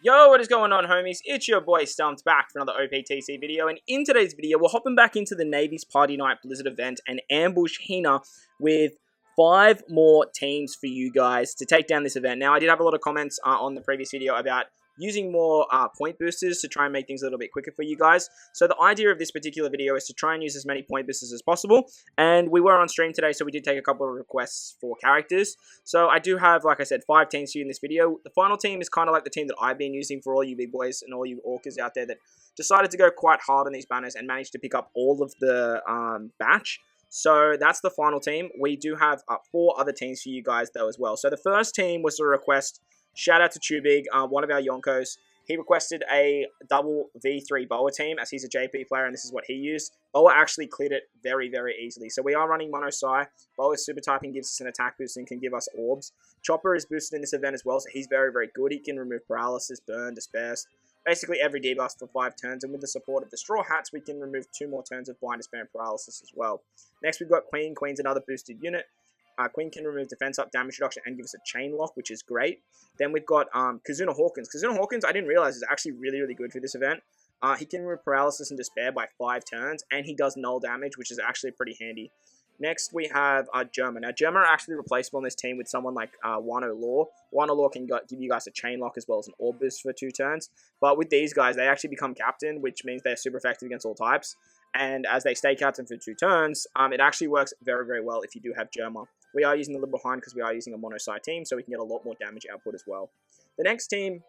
Yo, what is going on, homies? It's your boy Stumped back for another OPTC video, and in today's video, we're hopping back into the Navy's Party Night Blizzard event and ambush Hina with 5 more teams for you guys to take down this event. Now, I did have a lot of comments on the previous video about using more point boosters to try and make things a little bit quicker for you guys. So the idea of this particular video is to try and use as many point boosters as possible. And we were on stream today, so we did take a couple of requests for characters. So I do have, like I said, 5 teams for you in this video. The final team is kind of like the team that I've been using for all you big boys and all you orcas out there that decided to go quite hard on these banners and managed to pick up all of the batch. So that's the final team. We do have 4 other teams for you guys though as well. So the first team was a request. Shout out to CHUU Big, one of our Yonkos. He requested a double V3 Boa team as he's a JP player and this is what he used. Boa actually cleared it very, very easily. So we are running Mono Psi. Boa's super typing gives us an attack boost and can give us orbs. Chopper is boosted in this event as well, so he's very, very good. He can remove paralysis, burn, despair, basically every debuff for 5 turns. And with the support of the Straw Hats, we can remove 2 more turns of blind, despair, and paralysis as well. Next, we've got Queen. Queen's another boosted unit. Queen can remove defense up, damage reduction, and give us a chain lock, which is great. Then we've got Kazuna Hawkins. Kazuna Hawkins, I didn't realize, is actually really, really good for this event. He can remove paralysis and despair by 5 turns, and he does null damage, which is actually pretty handy. Next, we have Germa. Now, Germa are actually replaceable on this team with someone like Wano Law. Wano Law can give you guys a chain lock as well as an orb boost for 2 turns. But with these guys, they actually become captain, which means they're super effective against all types. And as they stay captain for 2 turns, it actually works very, very well if you do have Germa. We are using the Liberal Hind because we are using a Mono Psi team, so we can get a lot more damage output as well. The next team,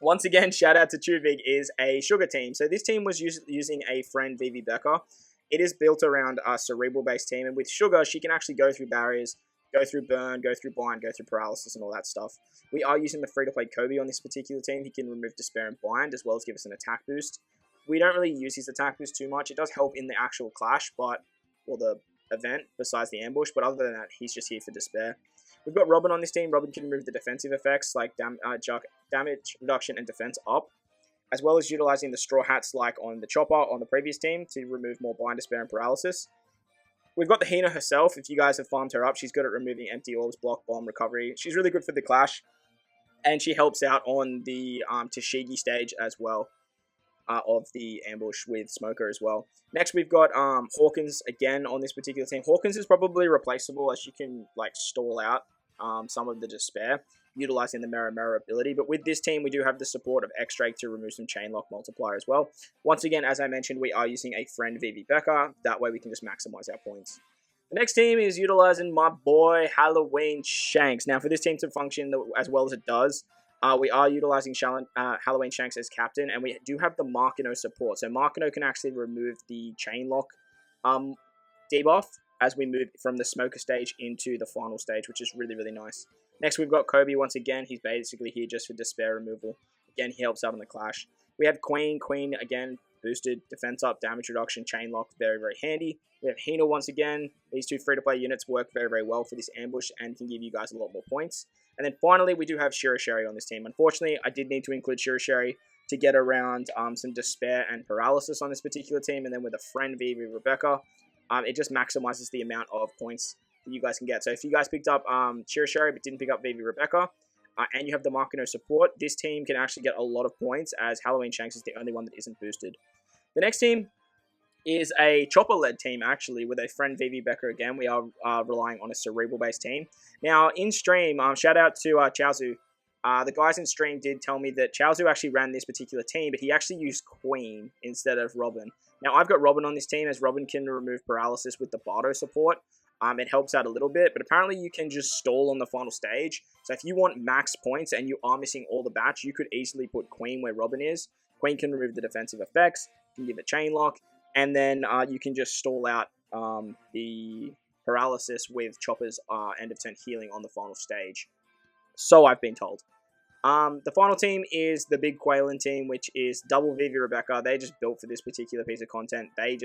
once again, shout out to CHUU Big, is a Sugar team. So this team was using a friend, ViviBecca. It is built around a cerebral-based team, and with Sugar, she can actually go through barriers, go through burn, go through blind, go through paralysis, and all that stuff. We are using the free-to-play Kobe on this particular team. He can remove despair and blind, as well as give us an attack boost. We don't really use his attack boost too much. It does help in the actual clash, or the event, besides the ambush, but other than that, he's just here for despair. We've got Robin on this team. Robin can remove the defensive effects, like damage reduction and defense up, as well as utilizing the Straw Hats like on the Chopper on the previous team to remove more blind, despair, and paralysis. We've got the Hina herself. If you guys have farmed her up, she's good at removing empty orbs, block, bomb, recovery. She's really good for the clash, and she helps out on the Tashigi stage as well. Of the ambush with Smoker as well. Next, we've got Hawkins again on this particular team. Hawkins is probably replaceable as you can like stall out some of the despair utilizing the Mirror ability. But with this team, we do have the support of X-Drake to remove some chain lock multiplier as well. Once again, as I mentioned, we are using a friend ViviBecca. That way we can just maximize our points. The next team is utilizing my boy Halloween Shanks. Now, for this team to function as well as it does, we are utilizing Halloween Shanks as captain, and we do have the Markino support. So Markino can actually remove the chain lock debuff as we move from the Smoker stage into the final stage, which is really, really nice. Next, we've got Kobe once again. He's basically here just for despair removal. Again, he helps out on the clash. We have Queen. Queen, again, boosted, defense up, damage reduction, chain lock, very, very handy. We have Hina once again. These 2 free-to-play units work very, very well for this ambush and can give you guys a lot more points. And then finally, we do have Shirasheri on this team. Unfortunately, I did need to include Shirasheri to get around some despair and paralysis on this particular team. And then with a friend, ViviBecca, it just maximizes the amount of points that you guys can get. So if you guys picked up Shirasheri but didn't pick up ViviBecca, and you have the Markino support, this team can actually get a lot of points as Halloween Shanks is the only one that isn't boosted. The next team is a Chopper-led team, actually, with a friend ViviBecca again. We are relying on a cerebral-based team. Now, in stream, shout out to CHUU. The guys in stream did tell me that CHUU actually ran this particular team, but he actually used Queen instead of Robin. Now, I've got Robin on this team, as Robin can remove paralysis with the Bardo support. It helps out a little bit, but apparently you can just stall on the final stage. So if you want max points and you are missing all the batch, you could easily put Queen where Robin is. Queen can remove the defensive effects, can give a chain lock, and then you can just stall out the paralysis with Chopper's end of turn healing on the final stage. So I've been told. The final team is the Big Quailin team, which is double ViviBecca. They just built for this particular piece of content. They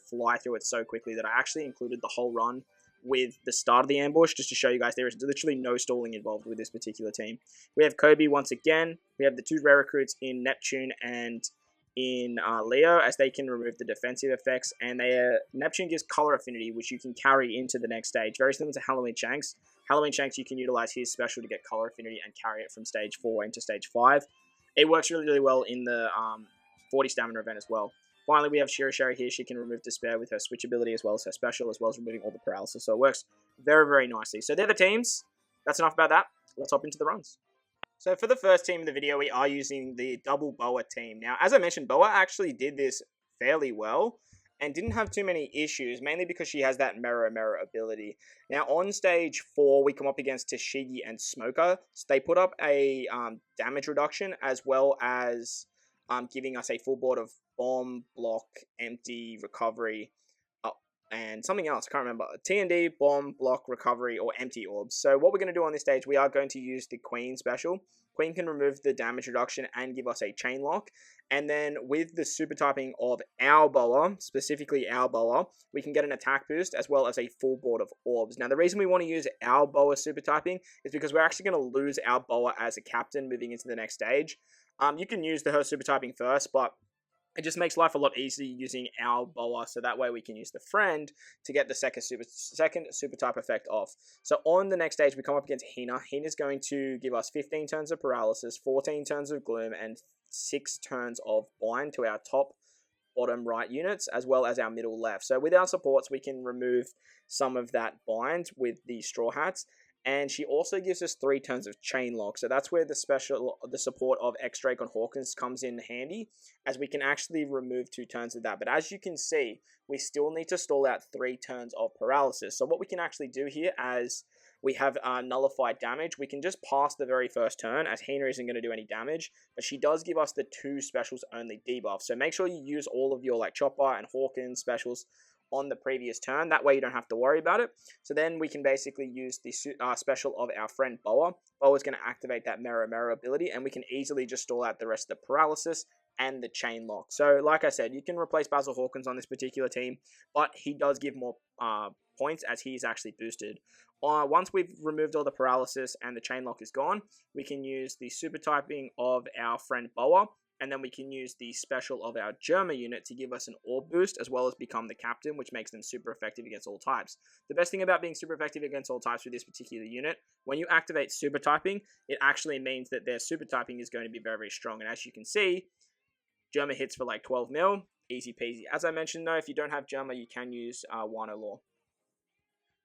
fly through it so quickly that I actually included the whole run with the start of the ambush just to show you guys there is literally no stalling involved with this particular team. We have Kobe once again. We have the 2 rare recruits in Neptune and in Leo, as they can remove the defensive effects, and Neptune gives color affinity, which you can carry into the next stage, very similar to Halloween Shanks. Halloween Shanks, you can utilize his special to get color affinity and carry it from stage 4 into stage 5. it works really, really well in the 40 stamina event as well. Finally, we have Shiri here. She can remove Despair with her switch ability as well as her special, as well as removing all the paralysis. So it works very, very nicely. So they're the teams. That's enough about that. Let's hop into the runs. So for the first team in the video, we are using the double Boa team. Now, as I mentioned, Boa actually did this fairly well and didn't have too many issues, mainly because she has that Mirror ability. Now, on stage 4, we come up against Tashigi and Smoker. So they put up a damage reduction as well as giving us a full board of Bomb, Block, Empty, Recovery, and something else, I can't remember. TND, Bomb, Block, Recovery, or Empty Orbs. So what we're going to do on this stage, we are going to use the Queen special. Queen can remove the damage reduction and give us a Chain Lock. And then with the super typing of our Boa, specifically our Boa, we can get an attack boost as well as a full board of orbs. Now the reason we want to use our Boa super typing is because we're actually going to lose our Boa as a captain moving into the next stage. You can use her super typing first, but it just makes life a lot easier using our Boa, so that way we can use the friend to get the second super type effect off. So on the next stage, we come up against Hina. Hina's going to give us 15 turns of paralysis, 14 turns of gloom, and 6 turns of bind to our top, bottom right units, as well as our middle left. So with our supports, we can remove some of that bind with the Straw Hats. And she also gives us 3 turns of Chain Lock. So that's where the support of X-Drake on Hawkins comes in handy, as we can actually remove 2 turns of that. But as you can see, we still need to stall out 3 turns of paralysis. So what we can actually do here, as we have nullified damage, we can just pass the very first turn, as Hina isn't going to do any damage, but she does give us the 2 specials only debuff. So make sure you use all of your like Chopper and Hawkins specials on the previous turn. That way you don't have to worry about it. So then we can basically use the special of our friend Boa. Boa's going to activate that Mirror ability, and we can easily just stall out the rest of the paralysis and the Chain Lock. So like I said, you can replace Basil Hawkins on this particular team, but he does give more points as he's actually boosted. Once we've removed all the paralysis and the Chain Lock is gone, we can use the super typing of our friend Boa, and then we can use the special of our Germa unit to give us an orb boost, as well as become the captain, which makes them super effective against all types. The best thing about being super effective against all types with this particular unit, when you activate super typing, it actually means that their super typing is going to be very, very strong. And as you can see, Germa hits for like 12 mil, easy peasy. As I mentioned though, if you don't have Germa, you can use Wano Law.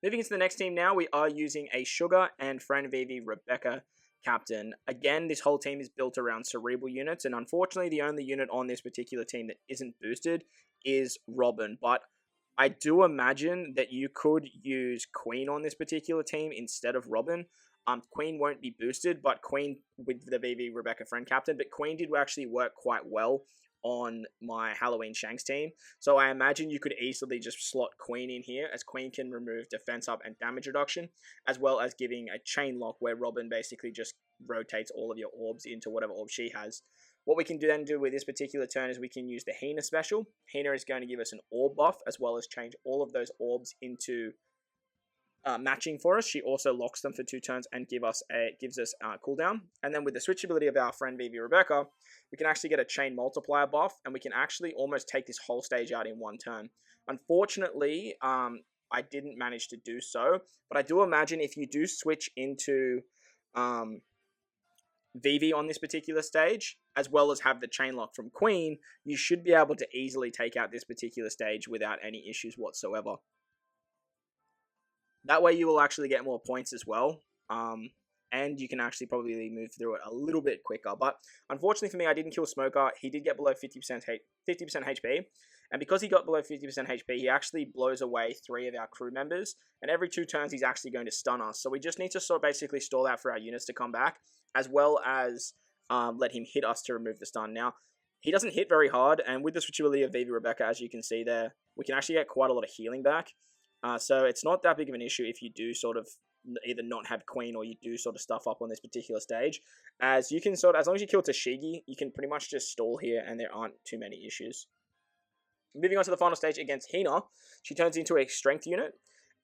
Moving into the next team now, we are using a Sugar and friend ViviBecca captain. Again, this whole team is built around cerebral units, and unfortunately the only unit on this particular team that isn't boosted is Robin. But I do imagine that you could use Queen on this particular team instead of Robin. Queen won't be boosted, but Queen with the ViviBecca friend captain, but Queen did actually work quite well on my Halloween Shanks team. So I imagine you could easily just slot Queen in here, as Queen can remove defense up and damage reduction, as well as giving a Chain Lock where Robin basically just rotates all of your orbs into whatever orb she has. What we can then do with this particular turn is we can use the Hina special. Hina is going to give us an orb buff, as well as change all of those orbs into matching for us. She also locks them for 2 turns and gives us cooldown. And then with the switch ability of our friend ViviBecca, we can actually get a chain multiplier buff, and we can actually almost take this whole stage out in 1 turn. Unfortunately, I didn't manage to do so, but I do imagine if you do switch into Vivi on this particular stage, as well as have the chain lock from Queen, you should be able to easily take out this particular stage without any issues whatsoever. That way you will actually get more points as well, and you can actually probably move through it a little bit quicker. But unfortunately for me, I didn't kill Smoker. He did get below 50% HP, and because he got below 50% HP, he actually blows away 3 of our crew members, and every 2 turns he's actually going to stun us. So we just need to sort of basically stall out for our units to come back, as well as let him hit us to remove the stun. Now, he doesn't hit very hard, and with the switchability of ViviBecca, as you can see there, we can actually get quite a lot of healing back. So it's not that big of an issue if you do sort of either not have Queen or you do sort of stuff up on this particular stage. As you can sort of, as long as you kill Tashigi, you can pretty much just stall here and there aren't too many issues. Moving on to the final stage against Hina, she turns into a strength unit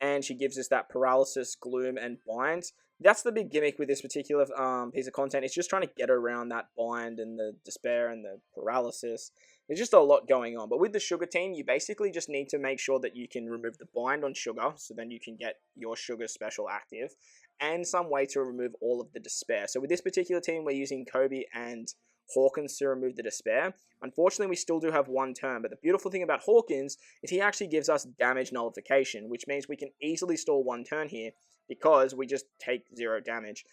and she gives us that paralysis, gloom, and bind. That's the big gimmick with this particular piece of content. It's just trying to get around that bind and the despair and the paralysis. There's just a lot going on. But with the Sugar team, you basically just need to make sure that you can remove the bind on Sugar, so then you can get your Sugar special active, and some way to remove all of the despair. So with this particular team, we're using Kobe and Hawkins to remove the Despair. Unfortunately, we still do have one turn, but the beautiful thing about Hawkins is he actually gives us damage nullification, which means we can easily stall one turn here because we just take 0 damage.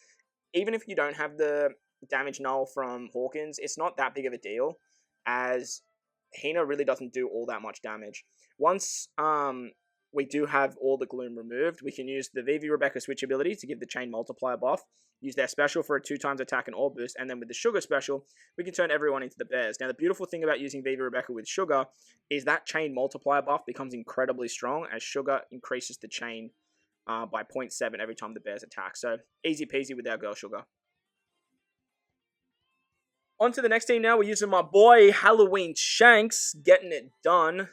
Even if you don't have the damage null from Hawkins, it's not that big of a deal, as Hina really doesn't do all that much damage. Once we do have all the gloom removed, we can use the ViviBecca switch ability to give the chain multiplier buff, use their special for a 2x attack and orb boost, and then with the sugar special, we can turn everyone into the bears. Now, the beautiful thing about using ViviBecca with sugar is that chain multiplier buff becomes incredibly strong, as sugar increases the chain by 0.7 every time the bears attack. So, easy peasy with our girl sugar. On to the next team now. We're using my boy Halloween Shanks, getting it done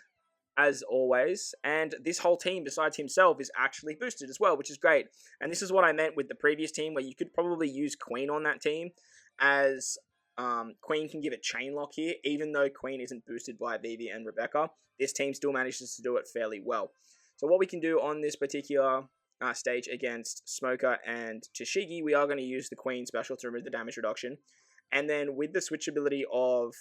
as always. And this whole team, besides himself, is actually boosted as well, which is great. And this is what I meant with the previous team, where you could probably use Queen on that team, as Queen can give it chain lock here, even though Queen isn't boosted by Vivi and Rebecca. This team still manages to do it fairly well. So what we can do on this particular stage against Smoker and Tashigi, we are going to use the Queen special to remove the damage reduction. And then with the switch ability of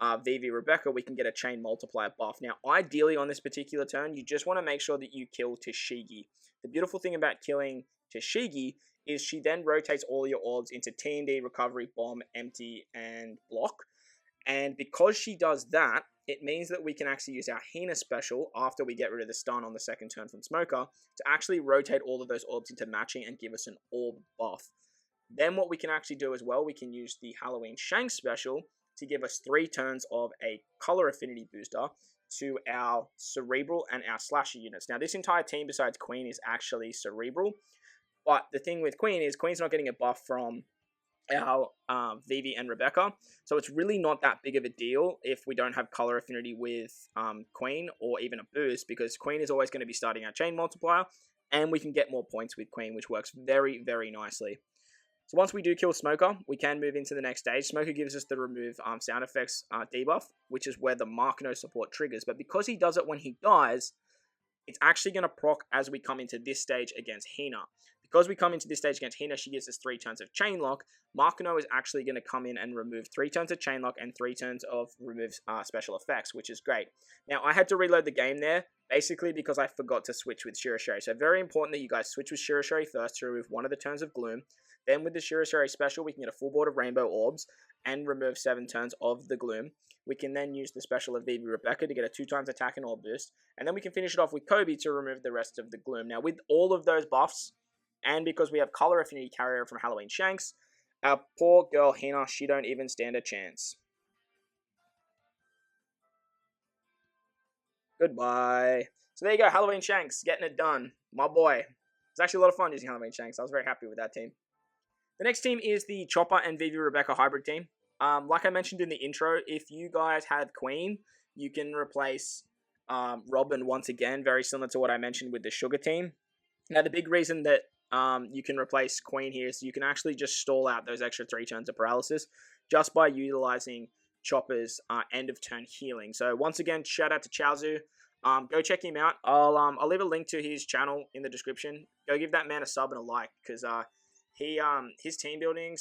ViviBecca, we can get a chain multiplier buff. Now, ideally on this particular turn, you just want to make sure that you kill Tashigi. The beautiful thing about killing Tashigi is she then rotates all your orbs into TND, Recovery, Bomb, Empty, and Block. And because she does that, it means that we can actually use our Hina special after we get rid of the stun on the second turn from Smoker to actually rotate all of those orbs into matching and give us an orb buff. Then what we can actually do as well, we can use the Halloween Shanks special to give us 3 turns of a color affinity booster to our Cerebral and our Slasher units. Now, this entire team besides Queen is actually Cerebral, but the thing with Queen is Queen's not getting a buff from our Vivi and Rebecca, so it's really not that big of a deal if we don't have color affinity with Queen or even a boost, because Queen is always going to be starting our chain multiplier, and we can get more points with Queen, which works very, very nicely. So once we do kill Smoker, we can move into the next stage. Smoker gives us the remove sound effects debuff, which is where the Mark No support triggers. But because he does it when he dies, it's actually going to proc as we come into this stage against Hina. Because we come into this stage against Hina, she gives us 3 turns of Chain Lock. Mark No is actually going to come in and remove 3 turns of Chain Lock and 3 turns of remove special effects, which is great. Now, I had to reload the game there, basically because I forgot to switch with Shirashiri. So very important that you guys switch with Shirashiri first to remove 1 of the turns of Gloom. Then with the Shirashiri special, we can get a full board of Rainbow Orbs and remove 7 turns of the Gloom. We can then use the special of ViviBecca to get a 2x attack and orb boost. And then we can finish it off with Kobe to remove the rest of the Gloom. Now, with all of those buffs, and because we have color affinity carrier from Halloween Shanks, our poor girl Hina, she don't even stand a chance. Goodbye. So there you go, Halloween Shanks, getting it done. My boy. It's actually a lot of fun using Halloween Shanks. I was very happy with that team. The next team is the Chopper and ViviBecca hybrid team. Like I mentioned in the intro, if you guys have Queen, you can replace Robin once again, very similar to what I mentioned with the Sugar team. Now, the big reason that you can replace Queen here is you can actually just stall out those extra 3 turns of paralysis just by utilizing Chopper's end of turn healing. So once again, shout out to CHUU. Go check him out. I'll leave a link to his channel in the description. Go give that man a sub and a like, because his team building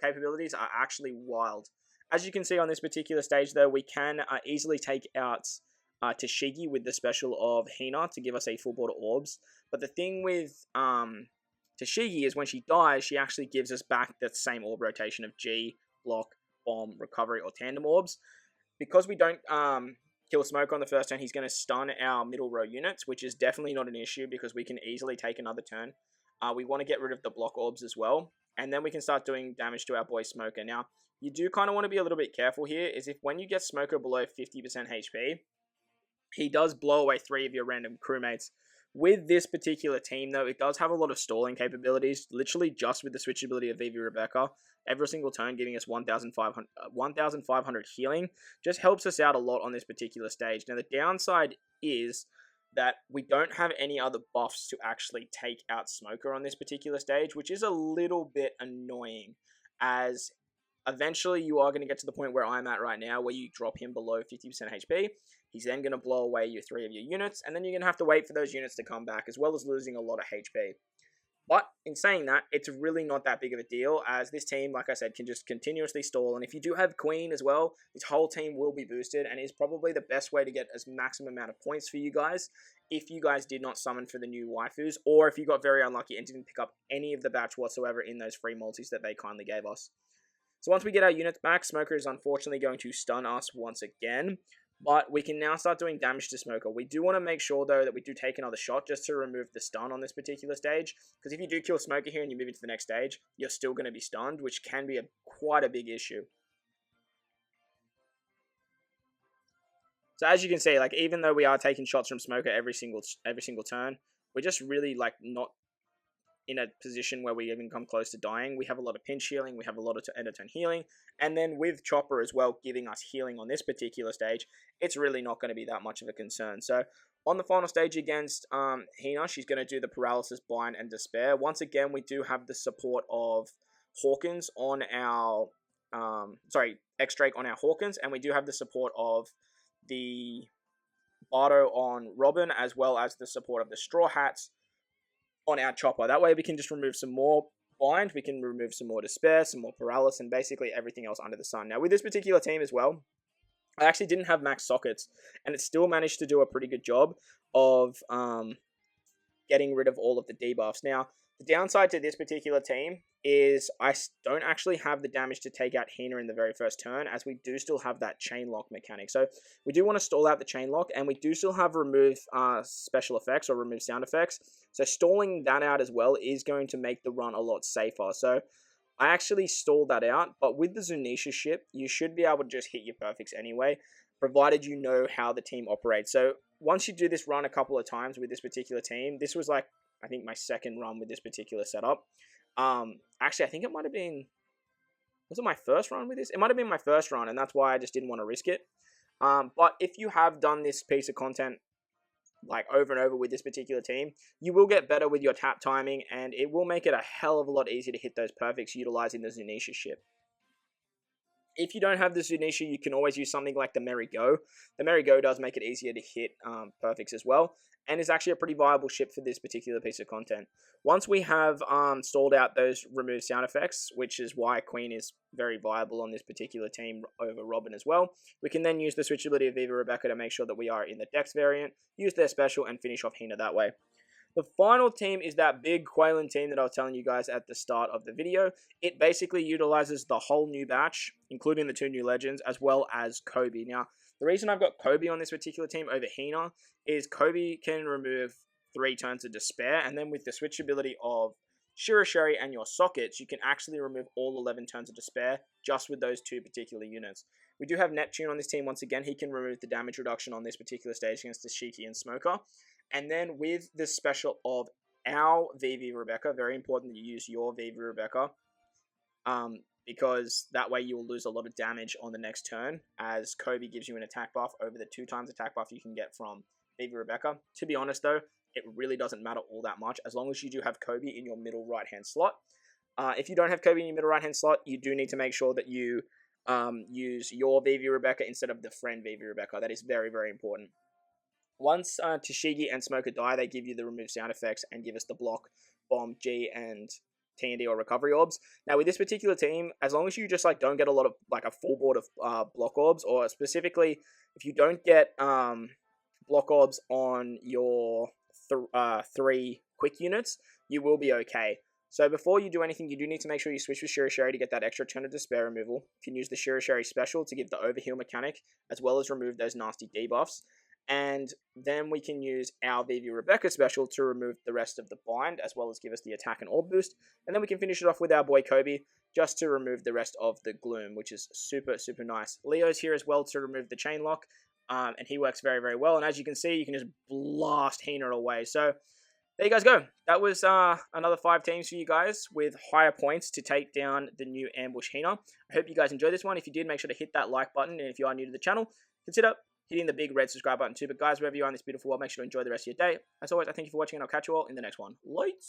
capabilities are actually wild. As you can see on this particular stage, though, we can easily take out Tashigi with the special of Hina to give us a full board of orbs. But the thing with Tashigi is when she dies, she actually gives us back that same orb rotation of G, Block, Bomb, Recovery, or Tandem orbs. Because we don't kill Smoke on the first turn, he's going to stun our middle row units, which is definitely not an issue because we can easily take another turn. We want to get rid of the block orbs as well, and then we can start doing damage to our boy Smoker. Now, you do kind of want to be a little bit careful here, is if when you get Smoker below 50% HP, he does blow away 3 of your random crewmates. With this particular team, though, it does have a lot of stalling capabilities, literally just with the switchability of ViviBecca. Every single turn giving us 1,500 healing just helps us out a lot on this particular stage. Now, the downside is that we don't have any other buffs to actually take out Smoker on this particular stage, which is a little bit annoying, as eventually you are going to get to the point where I'm at right now, where you drop him below 50% HP. He's then going to blow away your 3 of your units, and then you're going to have to wait for those units to come back, as well as losing a lot of HP. But in saying that, it's really not that big of a deal, as this team, like I said, can just continuously stall. And if you do have Queen as well, this whole team will be boosted and is probably the best way to get as maximum amount of points for you guys if you guys did not summon for the new waifus, or if you got very unlucky and didn't pick up any of the batch whatsoever in those free multis that they kindly gave us. So once we get our units back, Smoker is unfortunately going to stun us once again. But we can now start doing damage to Smoker. We do want to make sure, though, that we do take another shot just to remove the stun on this particular stage. Because if you do kill Smoker here and you move into the next stage, you're still going to be stunned, which can be quite a big issue. So as you can see, like, even though we are taking shots from Smoker every single turn, we're just really, like, not in a position where we even come close to dying. We have a lot of pinch healing, we have a lot of end of turn healing, and then with Chopper as well giving us healing on this particular stage, it's really not going to be that much of a concern. So on the final stage against Hina, she's going to do the Paralysis, Blind, and Despair. Once again, we do have the support of Hawkins on our, X-Drake on our Hawkins, and we do have the support of the Bardo on Robin, as well as the support of the Straw Hats on our Chopper. That way we can just remove some more Blind, we can remove some more Despair, some more Paralysis, and basically everything else under the sun. Now with this particular team as well, I actually didn't have max sockets, and it still managed to do a pretty good job of getting rid of all of the debuffs. Now, the downside to this particular team is I don't actually have the damage to take out Hina in the very first turn, as we do still have that chain lock mechanic. So we do want to stall out the chain lock, and we do still have remove special effects or remove sound effects. So stalling that out as well is going to make the run a lot safer. So I actually stalled that out, but with the Zunisha ship, you should be able to just hit your perfects anyway, provided you know how the team operates. So once you do this run a couple of times with this particular team, this was like, I think my second run with this particular setup. Actually, I think it might have been, was it my first run with this? It might have been my first run, and that's why I just didn't want to risk it. But if you have done this piece of content like over and over with this particular team, you will get better with your tap timing, and it will make it a hell of a lot easier to hit those perfects utilizing the Zunisha ship. If you don't have the Zunisha, you can always use something like the Merry Go. The Merry Go does make it easier to hit perfects as well, and is actually a pretty viable ship for this particular piece of content. Once we have stalled out those remove sound effects, which is why Queen is very viable on this particular team over Robin as well, we can then use the switchability of ViviBecca to make sure that we are in the Dex variant, use their special, and finish off Hina that way. The final team is that big Quaylin team that I was telling you guys at the start of the video. It basically utilizes the whole new batch, including the 2 new legends, as well as Kobe. Now, the reason I've got Kobe on this particular team over Hina is Kobe can remove 3 turns of Despair, and then with the switchability of Shirashiri and your sockets, you can actually remove all 11 turns of Despair just with those 2 particular units. We do have Neptune on this team once again. He can remove the damage reduction on this particular stage against the Shiki and Smoker. And then with the special of our ViviBecca, very important that you use your ViviBecca, because that way you will lose a lot of damage on the next turn, as Kobe gives you an attack buff over the 2 times attack buff you can get from ViviBecca. To be honest though, it really doesn't matter all that much, as long as you do have Kobe in your middle right-hand slot. If you don't have Kobe in your middle right-hand slot, you do need to make sure that you use your ViviBecca instead of the friend ViviBecca. That is very, very important. Once Tashigi and Smoker die, they give you the remove sound effects and give us the block, bomb, G, and TND or recovery orbs. Now with this particular team, as long as you just like don't get a lot of like a full board of block orbs, or specifically if you don't get block orbs on your 3 quick units, you will be okay. So before you do anything, you do need to make sure you switch with Shirashiri to get that extra turn of Despair removal. You can use the Shirashiri special to give the overheal mechanic, as well as remove those nasty debuffs. And then we can use our ViviBecca special to remove the rest of the bind, as well as give us the attack and orb boost. And then we can finish it off with our boy Kobe, just to remove the rest of the gloom, which is super, super nice. Leo's here as well to remove the chain lock, and he works very, very well. And as you can see, you can just blast Hina away. So there you guys go. That was another 5 teams for you guys with higher points to take down the new Ambush Hina. I hope you guys enjoyed this one. If you did, make sure to hit that like button. And if you are new to the channel, consider hitting the big red subscribe button too. But guys, wherever you are in this beautiful world, make sure to enjoy the rest of your day. As always, I thank you for watching, and I'll catch you all in the next one. Lights!